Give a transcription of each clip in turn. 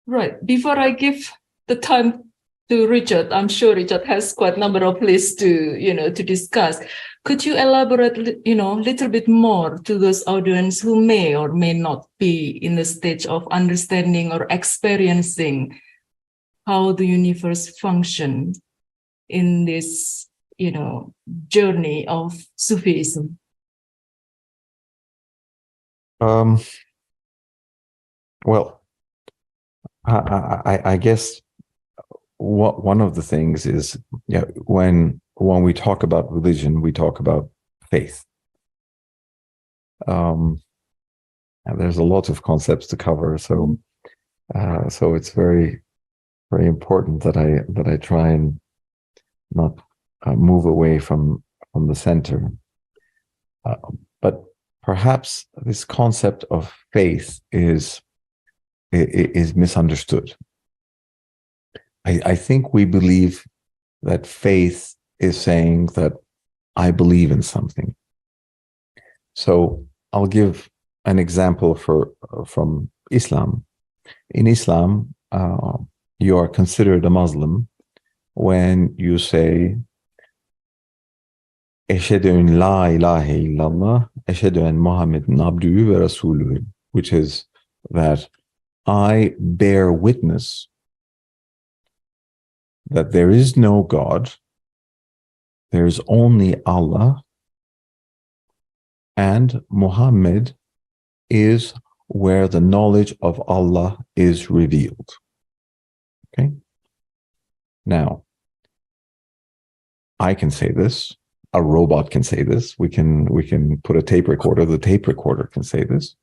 Right. Before I give the time to Richard, I'm sure Richard has quite a number of lists to discuss. Could you elaborate, a little bit more to those audience who may or may not be in the stage of understanding or experiencing how the universe functions in this, journey of Sufism? Well, I guess one of the things is, when we talk about religion, we talk about faith. And there's a lot of concepts to cover, so it's very, very important that I try and not move away from the center. But perhaps this concept of faith is misunderstood. I think we believe that faith is saying that I believe in something. So I'll give an example from Islam. In Islam, you are considered a Muslim when you say, Eşhedü en la ilahe illallah, eşhedü en Muhammeden abdühü ve rasuluhu, which is that I bear witness that there is no God, there is only Allah, and Muhammad is where the knowledge of Allah is revealed. Okay? Now, I can say this, a robot can say this, we can put a tape recorder, the tape recorder can say this.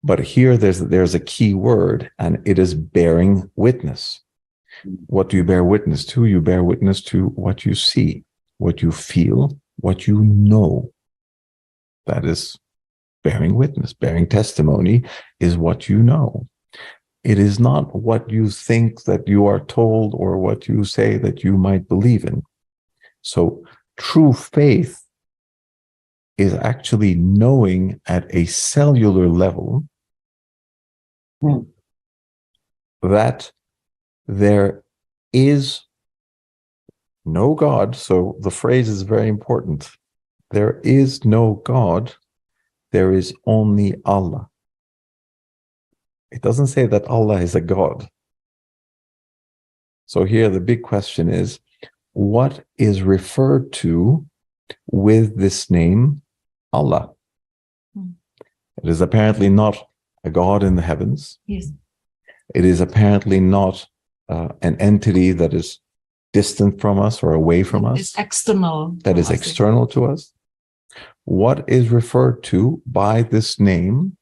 But here there's a key word, and it is bearing witness. What do you bear witness to? You bear witness to what you see, what you feel, what you know. That is bearing witness. Bearing testimony is what you know. It is not what you think that you are told or what you say that you might believe in. So true faith is actually knowing at a cellular level that there is no God. So the phrase is very important. There is no God. There is only Allah. It doesn't say that Allah is a God. So here the big question is, what is referred to with this name, Allah? It is apparently not a God in the heavens. Yes. It is apparently not an entity that is distant from us or away from us. It's external. That is external to us. What is referred to by this name?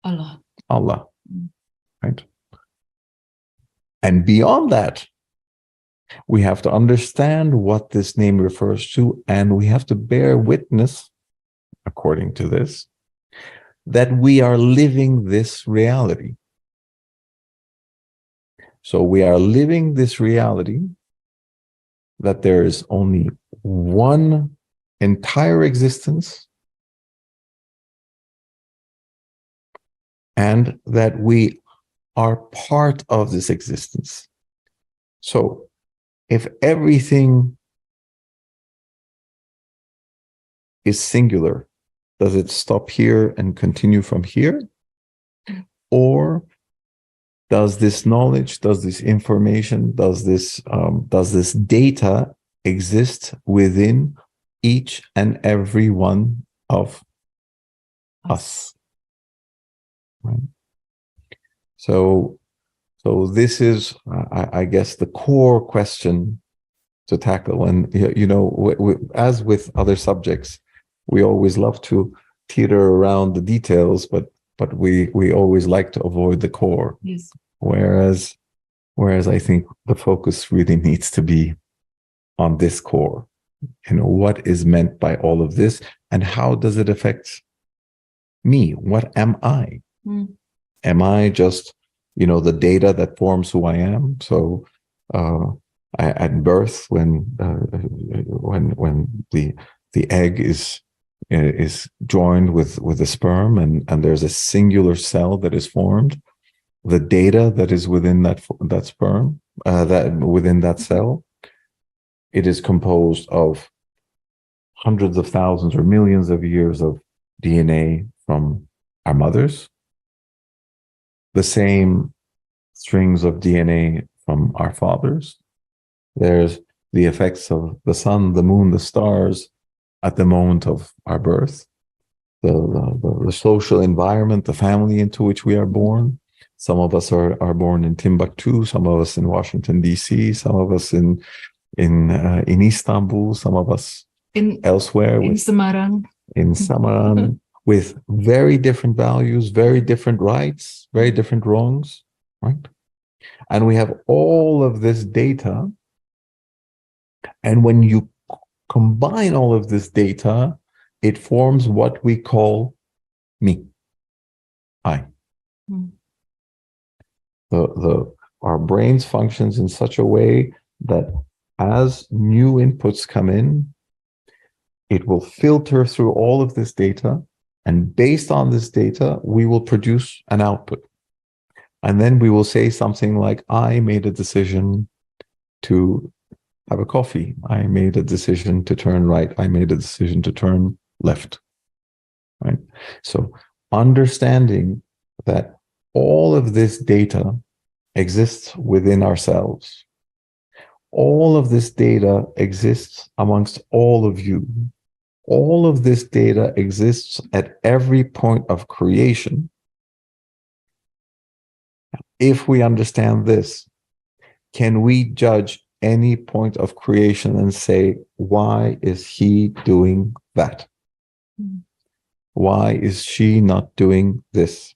Allah. Allah. Right? And beyond that, we have to understand what this name refers to, and we have to bear witness, according to this, that we are living this reality. So we are living this reality that there is only one entire existence, and that we are part of this existence. So if everything is singular, does it stop here and continue from here? Or does this knowledge, does this information, does this data exist within each and every one of us? Right? So this is, I guess, the core question to tackle. And, as with other subjects, we always love to teeter around the details, but we always like to avoid the core. Yes. Whereas I think the focus really needs to be on this core. What is meant by all of this, and how does it affect me? What am I? Am I just, the data that forms who I am? So at birth, when the egg is joined with the sperm, and there's a singular cell that is formed, the data that is within that sperm, that within that cell, it is composed of hundreds of thousands or millions of years of DNA from our mothers, the same strings of DNA from our fathers. There's the effects of the sun, the moon, the stars at the moment of our birth, the social environment, the family into which we are born. Some of us are born in Timbuktu, some of us in Washington, D.C., some of us in Istanbul, some of us elsewhere. In Semarang. In Samarang, with very different values, very different rights, very different wrongs, right? And we have all of this data. And when you combine all of this data, it forms what we call me, I. Our brains functions in such a way that as new inputs come in, it will filter through all of this data, and based on this data, we will produce an output. And then we will say something like, I made a decision to have a coffee. I made a decision to turn right. I made a decision to turn left, right? So understanding that all of this data exists within ourselves. All of this data exists amongst all of you. All of this data exists at every point of creation. If we understand this, can we judge any point of creation and say, why is he doing that? Why is she not doing this?